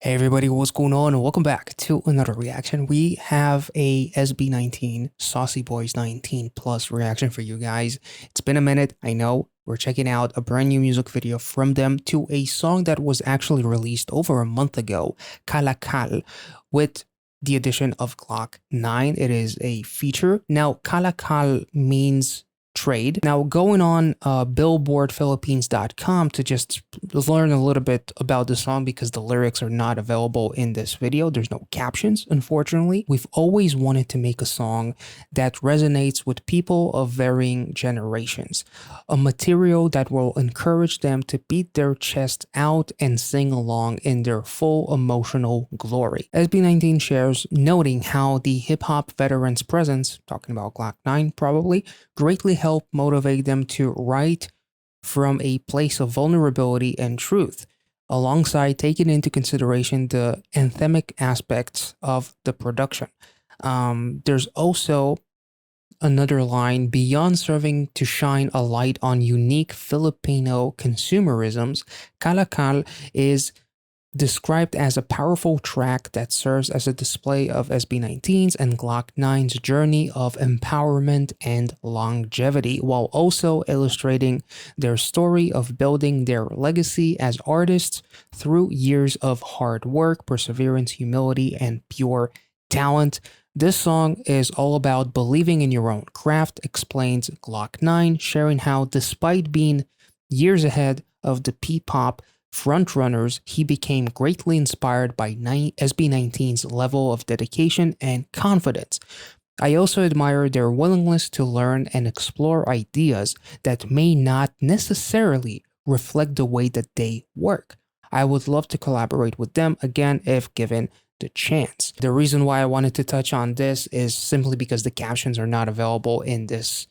Hey everybody, what's going on? Welcome back to another reaction. We have a SB19 Saucy Boys 19 Plus reaction for you guys. It's been a minute, I know. We're checking out a brand new music video from them to a song that was actually released over a month ago, KALAKAL, with the addition of GLOC-9. It is a feature. Now, KALAKAL means trade. Now, going on billboardphilippines.com to just learn a little bit about the song because the lyrics are not available in this video. There's no captions, unfortunately. We've always wanted to make a song that resonates with people of varying generations, a material that will encourage them to beat their chest out and sing along in their full emotional glory. SB19 shares, noting how the hip-hop veterans' presence, talking about GLOC-9 probably, greatly helped motivate them to write from a place of vulnerability and truth, alongside taking into consideration the anthemic aspects of the production. There's also another line, beyond serving to shine a light on unique Filipino consumerisms, KALAKAL is described as a powerful track that serves as a display of SB19's and GLOC-9's journey of empowerment and longevity, while also illustrating their story of building their legacy as artists through years of hard work, perseverance, humility, and pure talent. This song is all about believing in your own craft, explains GLOC-9, sharing how despite being years ahead of the P-pop frontrunners, he became greatly inspired by SB19's level of dedication and confidence. I also admire their willingness to learn and explore ideas that may not necessarily reflect the way that they work. I would love to collaborate with them again if given the chance. The reason why I wanted to touch on this is simply because the captions are not available in this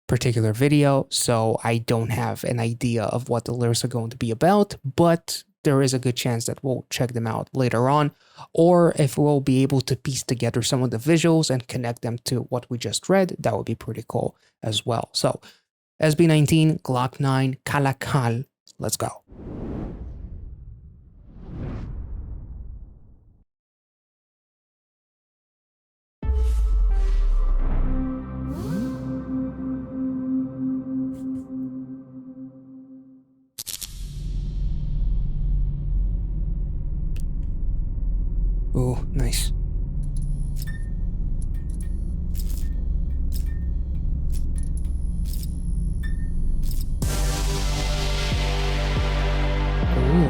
particular video, so I don't have an idea of what the lyrics are going to be about, but there is a good chance that we'll check them out later on, or if we'll be able to piece together some of the visuals and connect them to what we just read, that would be pretty cool as well. So SB19, GLOC-9, KALAKAL, let's go. Oh, nice. Ooh.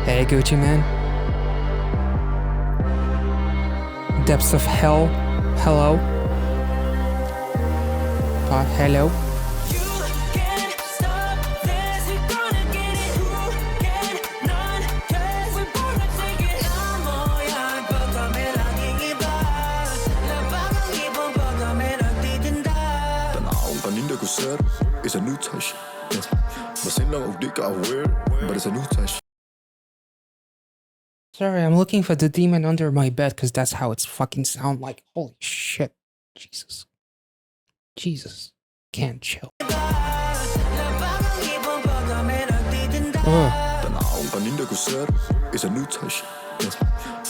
Hey, Gucci man. Depths of hell. Hello. Hello. It's a new touch. But it's a new touch. Sorry, I'm looking for the demon under my bed because that's how it's fucking sound like. Holy shit. Jesus. Jesus. Can't chill. It's a new touch.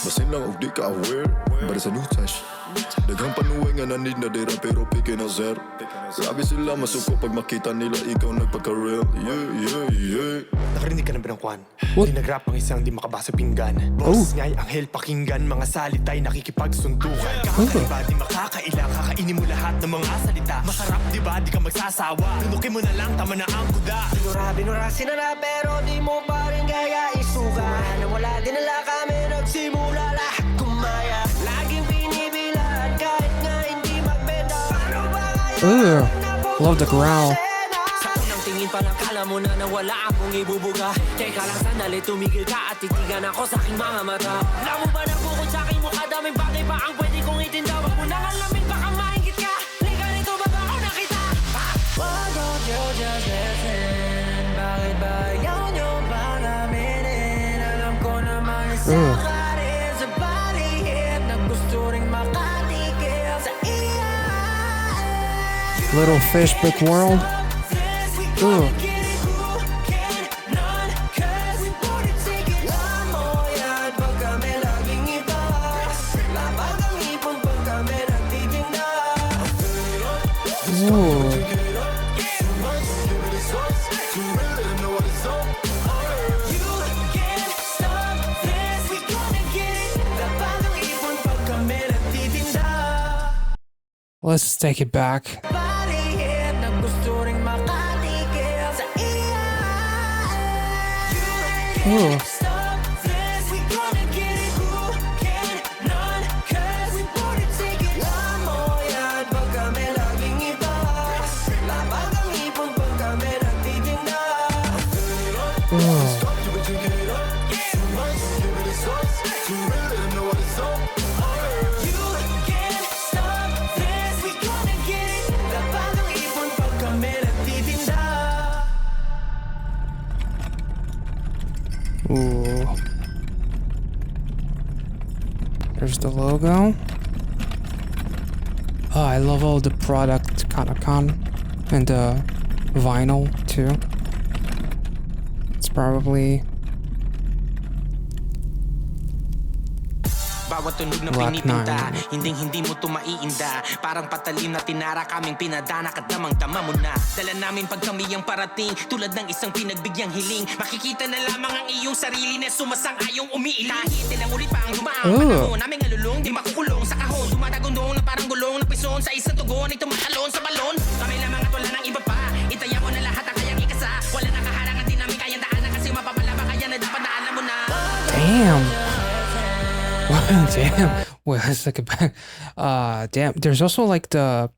Masing lang og di ka aware, but it's a new touch. Daghang panuway nga naninadira pero piki na zer. Grabe sila masuko pag makita nila ikaw nagpagka-real. Yeah. Nakarinig ka ng binangkwan. Dinagrap ang isang di makabasa pinggan. Boses nga'y anghel pakinggan, mga salita'y nakikipagsundukan. Kakaiba di makakailang, kakainin mo lahat ng mga salita. Masarap di ba di ka magsasawa, tunukin mo na lang, tama na ang kuda. Binurasin na pero di mo pa rin kaya isuka. Wala dinala kami, nagsimula lahat kumaya. Laging binibilan kahit nga hindi magbenta. Paano ba kaya? Love the growl. Sa unang tingin pa lang kala mo na nawala akong ibubuga. Teka lang sandali, tumigil ka at titigan ako sa aking mga mata. Alam mo ba na bukod sa aking mukha, daming bagay pa ang pwede kong itinda. Wag mo nang alamin, baka maingit ka. Liga nito ba ako nakita? Why don't you just listen? Bakit ba ayaw nyo bang aminin? Alam ko naman isang karin sa balihid na gusto ring makatikil sa iya. Little fish, big world. Ooh. Let's take it back. Palihim na gusto ring makatigil sa iya. Ooh. Stop this, we gonna get it. Who can none? 'Cause we wouldn't take it. Alam mo yan, pag kami laging iba. Labang ang ipon pag kami nagtitinda. Ooh. You can't stop this, we gonna get it. Labang ang ipon pag kami nagtitinda. Ooh. There's the logo. Oh, I love all the product KALAKAL and the vinyl too. It's probably Bawat tunog na GLOC-9. pinipinta, hindi mo to maiinda. Parang patalim na tinara kaming pinadana at damang-dama mo na. Dala namin pag kami ang parating, tulad ng isang pinagbigyan hiling. Makikita na lamang ang iyong sarili na sumasang-ayong umiiling. Kahit ilang ulit pa ang dumaang panahon, naming alulong, di makukulong sa kahon. Tumatagundong na parang gulong na pison sa isang tugon ay tumatalon sa balon. Kami lamang at wala ng iba pa, itaya mo na lahat ang kayang ikasa. Wala nang kaharangan, di namin kayang daanan kasi mapapalaba kaya na dapat na alam mo na. damn. Damn. Wait, let's take it back. Damn. There's also like the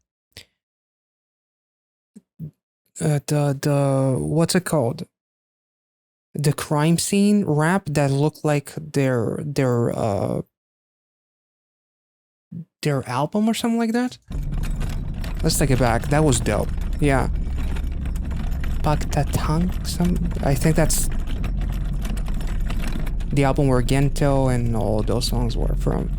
what's it called? The crime scene rap that looked like their album or something like that. Let's take it back. That was dope. Yeah. Pagtatang. I think that's the album where Gento and all those songs were from.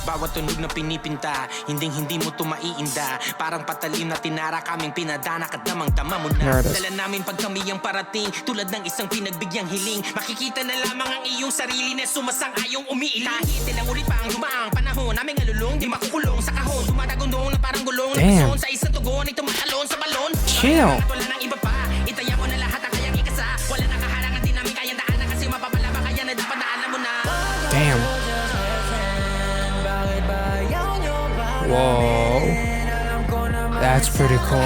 Bawat tunog na pinipinta, hindi mo to maiinda. Parang patalim na tinara kaming pinadana at damang-dama mo na. There it is. Dala namin pag kami ang parating, tulad ng isang pinagbigyang hiling. Makikita na lamang ang iyong sarili na sumasang-ayong umiiling. Kahit ilang ulit pa ang dumaang panahon, naming alulong, di makukulong sa kahon. Tumatagundong na parang gulong na Damn. pison sa isang tugon ay tumatalon sa balon. Chill. Wala nang iba pa, itaya mo na lahat ang kayang ikasa. Wala nang kaharangan, di namin kayang daanan kasi mapapalaba kaya na dapat na alam mo na. Damn. Whoa. That's pretty cool.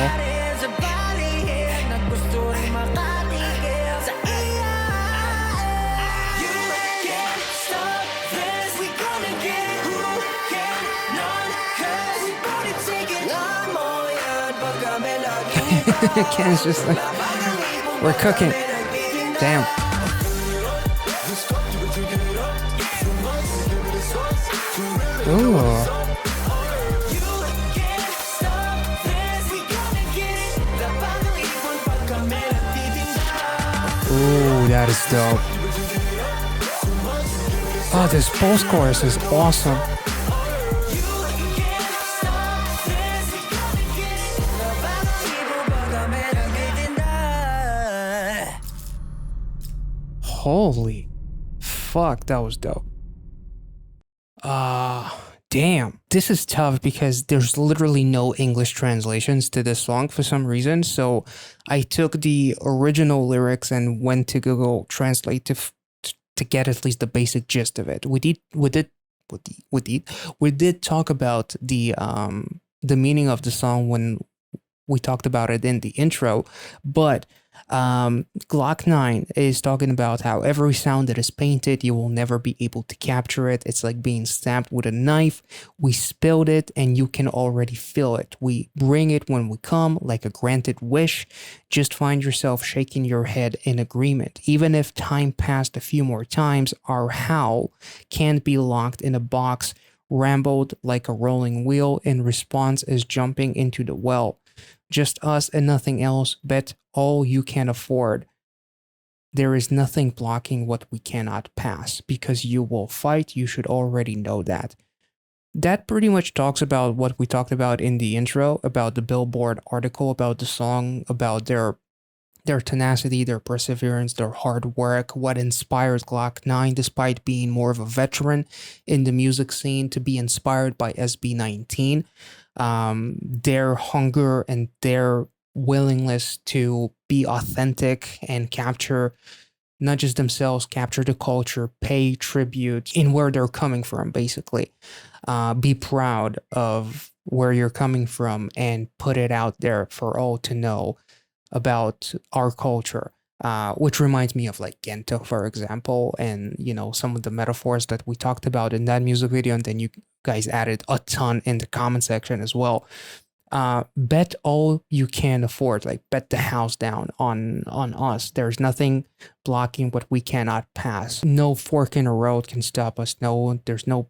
Ken's just like, we're cooking. Damn. Ooh. Ooh, that is dope. Oh, this post chorus is awesome. Holy fuck, that was dope. Damn. This is tough because there's literally no English translations to this song for some reason. So I took the original lyrics and went to Google Translate to get at least the basic gist of it. We did talk about the meaning of the song when we talked about it in the intro, but GLOC-9 is talking about how every sound that is painted, you will never be able to capture it. It's like being stabbed with a knife. We spilled it and you can already feel it. We bring it when we come, like a granted wish. Just find yourself shaking your head in agreement. Even if time passed a few more times, our howl can't be locked in a box, rambled like a rolling wheel. In response is jumping into the well. Just us and nothing else, bet all you can afford. There is nothing blocking what we cannot pass. Because you will fight, you should already know that. That pretty much talks about what we talked about in the intro, about the Billboard article, about the song, about their tenacity, their perseverance, their hard work, what inspires GLOC-9 despite being more of a veteran in the music scene to be inspired by SB19. Their hunger and their willingness to be authentic and capture not just themselves, capture the culture, pay tribute in where they're coming from, basically. Be proud of where you're coming from and put it out there for all to know about our culture. Which reminds me of like Gento, for example, and some of the metaphors that we talked about in that music video, and then you guys added a ton in the comment section as well. Bet all you can afford, like bet the house down on us. There's nothing blocking what we cannot pass. No fork in a road can stop us. There's no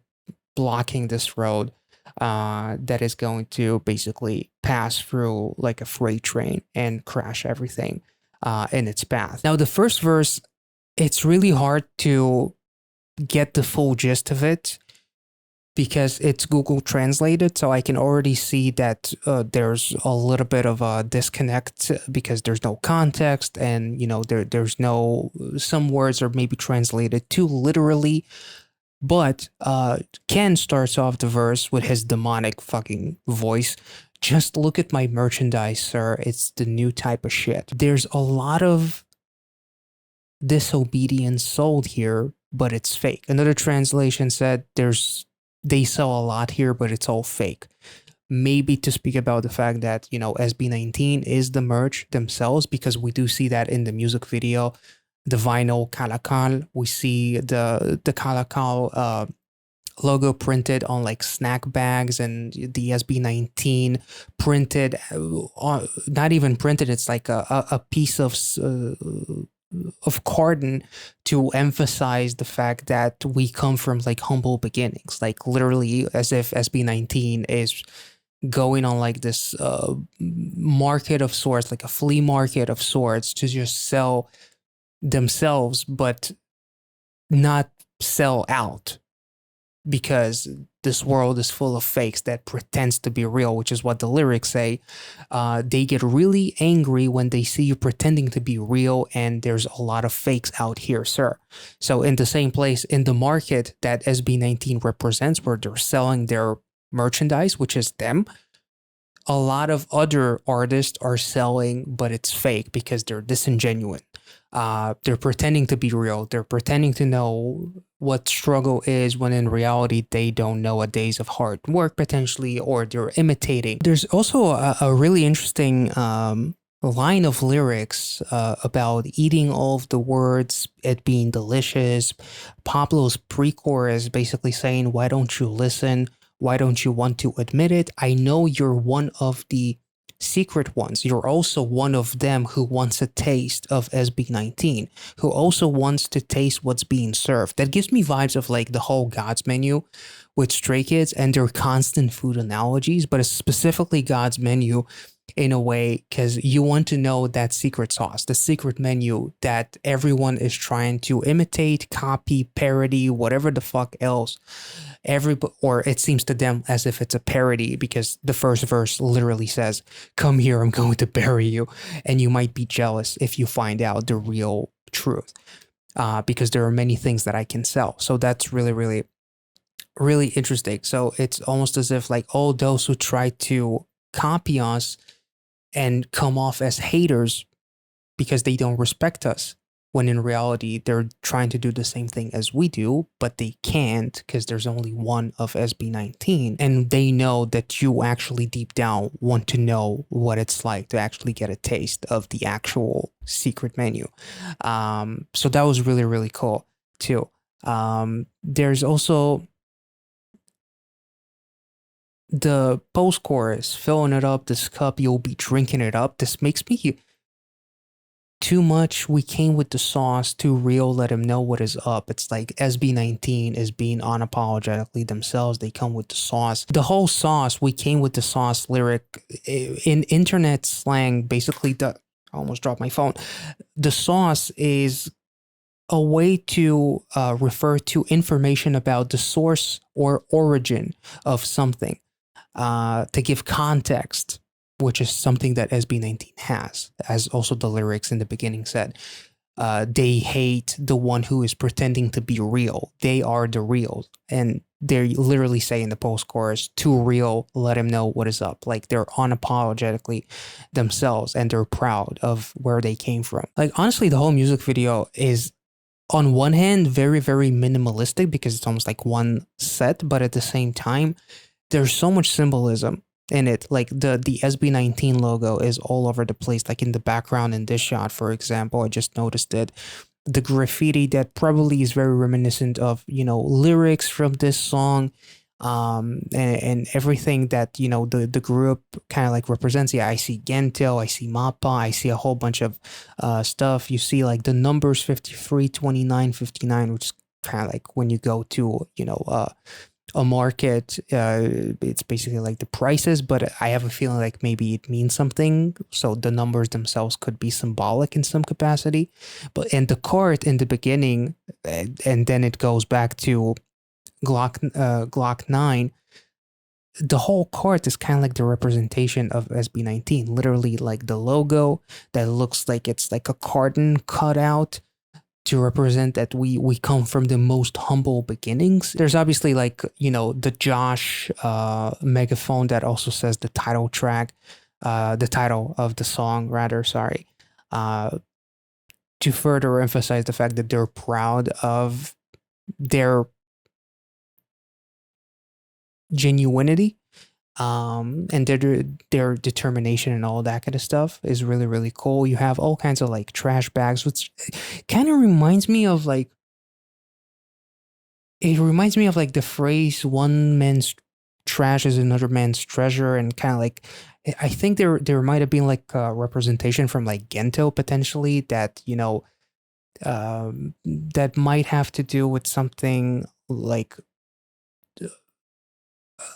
blocking this road that is going to basically pass through like a freight train and crash everything in its path. Now, the first verse, it's really hard to get the full gist of it because it's Google translated, so I can already see that there's a little bit of a disconnect because there's no context, and there's no, some words are maybe translated too literally. But Ken starts off the verse with his demonic fucking voice. Just look at my merchandise, sir. It's the new type of shit. There's a lot of disobedience sold here, but it's fake. Another translation said they sell a lot here, but it's all fake. Maybe to speak about the fact that, SB19 is the merch themselves, because we do see that in the music video. The vinyl KALAKAL, we see the KALAKAL logo printed on like snack bags, and the SB19 printed, not even printed, it's like a piece of carton to emphasize the fact that we come from like humble beginnings, like literally as if SB19 is going on like this market of sorts, like a flea market of sorts, to just sell themselves, but not sell out, because this world is full of fakes that pretends to be real, which is what the lyrics say. They get really angry when they see you pretending to be real, and there's a lot of fakes out here, sir. So in the same place, in the market that SB19 represents, where they're selling their merchandise, which is them, a lot of other artists are selling, but it's fake because they're disingenuous. They're pretending to be real. They're pretending to know what struggle is, when in reality they don't know a days of hard work potentially, or they're imitating. There's also a really interesting line of lyrics about eating all of the words, it being delicious. Pablo's pre-chorus basically saying, why don't you listen? Why don't you want to admit it? I know you're one of the secret ones. You're also one of them who wants a taste of SB19, who also wants to taste what's being served. That gives me vibes of like the whole God's Menu with Stray Kids and their constant food analogies, but it's specifically God's Menu in a way, because you want to know that secret sauce, the secret menu that everyone is trying to imitate, copy, parody, whatever the fuck else. Or it seems to them as if it's a parody, because the first verse literally says, come here, I'm going to bury you. And you might be jealous if you find out the real truth, because there are many things that I can sell. So that's really, really, really interesting. So it's almost as if like all those who try to copy us and come off as haters because they don't respect us, when in reality they're trying to do the same thing as we do, but they can't because there's only one of SB19, and they know that you actually deep down want to know what it's like to actually get a taste of the actual secret menu. So that was really, really cool too. There's also the post-chorus, filling it up, this cup, you'll be drinking it up. This makes me too much. We came with the sauce, too real, let him know what is up. It's like SB19 is being unapologetically themselves. They come with the sauce. The whole sauce, we came with the sauce lyric in internet slang, basically I almost dropped my phone. The sauce is a way to refer to information about the source or origin of something. To give context, which is something that SB19 has, as also the lyrics in the beginning said. They hate the one who is pretending to be real. They are the real. And they literally say in the post-chorus, too real, let him know what is up. Like they're unapologetically themselves, and they're proud of where they came from. Like honestly, the whole music video is on one hand very minimalistic because it's almost like one set, but at the same time there's so much symbolism in it. Like the SB19 logo is all over the place, like in the background in this shot, for example. I just noticed it. The graffiti that probably is very reminiscent of, you know, lyrics from this song, and everything that, you know, the group kind of like represents. Yeah, I see Gento, I see Mappa, I see a whole bunch of stuff. You see like the numbers 53, 29, 59, which is kind of like when you go to, you know, a market, it's basically like the prices, but I have a feeling like maybe it means something, so the numbers themselves could be symbolic in some capacity. But and the card in the beginning, and then it goes back to GLOC-9. The whole card is kind of like the representation of SB19, literally like the logo that looks like it's like a carton cut out to represent that we come from the most humble beginnings. There's obviously like, you know, the Josh megaphone that also says the title track, the title of the song rather, sorry, to further emphasize the fact that they're proud of their genuinity, and their determination and all that kind of stuff is really cool. You have all kinds of like trash bags, which kind of reminds me of like, it reminds me of like the phrase "one man's trash is another man's treasure," and kind of like, I think there might have been like a representation from like Gento potentially that, you know, that might have to do with something like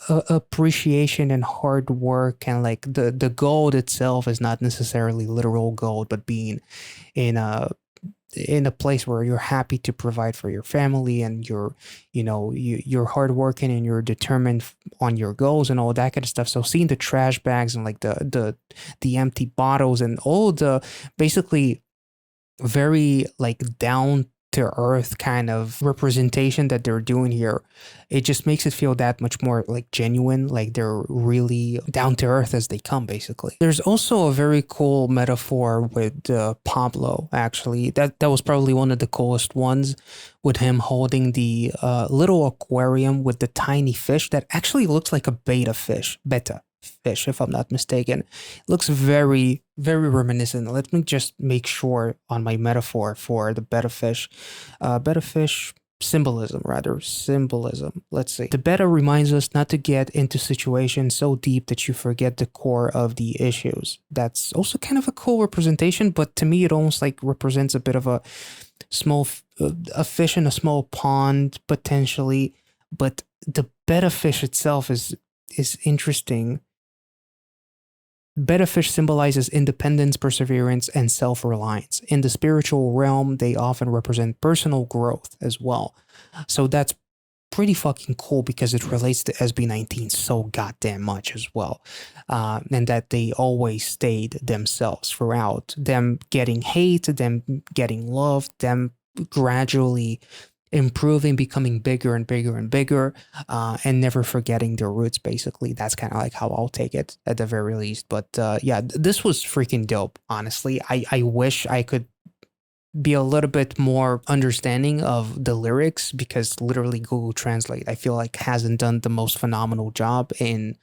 appreciation and hard work, and like the gold itself is not necessarily literal gold, but being in a place where you're happy to provide for your family, and you're, you know, you're hardworking and you're determined on your goals and all that kind of stuff. So seeing the trash bags and like the empty bottles and all the basically very like down to earth kind of representation that they're doing here, it just makes it feel that much more like genuine, like they're really down to earth as they come, basically. There's also a very cool metaphor with Pablo, actually. That was probably one of the coolest ones, with him holding the little aquarium with the tiny fish that actually looks like a beta fish, if I'm not mistaken. It looks very reminiscent. Let me just make sure on my metaphor for the betta fish. Symbolism. Let's see. The betta reminds us not to get into situations so deep that you forget the core of the issues. That's also kind of a cool representation, but to me it almost like represents a bit of a small a fish in a small pond potentially, but the betta fish itself is interesting. Betta fish symbolizes independence, perseverance, and self-reliance. In the spiritual realm, they often represent personal growth as well. So that's pretty fucking cool because it relates to SB19 so goddamn much as well. And that they always stayed themselves throughout. Them getting hate, them getting love, them gradually improving, becoming bigger and bigger and bigger, and never forgetting their roots, basically. That's kind of like how I'll take it at the very least. But yeah, this was freaking dope, honestly. I wish I could be a little bit more understanding of the lyrics, because literally Google Translate, I feel like, hasn't done the most phenomenal job in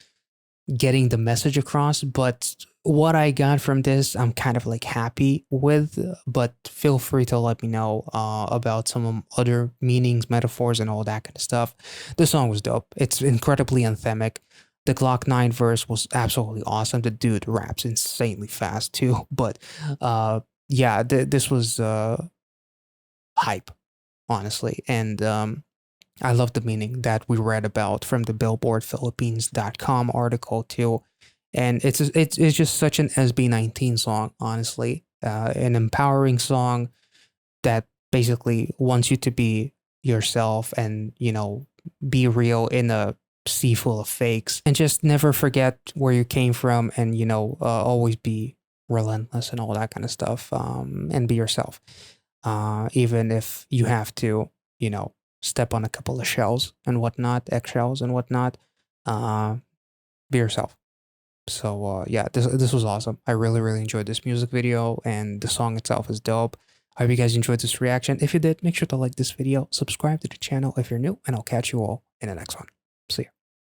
getting the message across. But what I got from this, I'm kind of like happy with, but feel free to let me know about some other meanings, metaphors, and all that kind of stuff. The song was dope. It's incredibly anthemic. The GLOC-9 verse was absolutely awesome. The dude raps insanely fast too. But yeah, this was hype, honestly. And I love the meaning that we read about from the billboardphilippines.com article too. And it's just such an SB19 song, honestly. An empowering song that basically wants you to be yourself and, you know, be real in a sea full of fakes, and just never forget where you came from, and, you know, always be relentless and all that kind of stuff, and be yourself. Even if you have to, you know, step on a couple of shells and whatnot, eggshells and whatnot, be yourself. So yeah, this was awesome. I really enjoyed this music video, and the song itself is dope. I hope you guys enjoyed this reaction. If you did, make sure to like this video, subscribe to the channel if you're new, and I'll catch you all in the next one. See ya.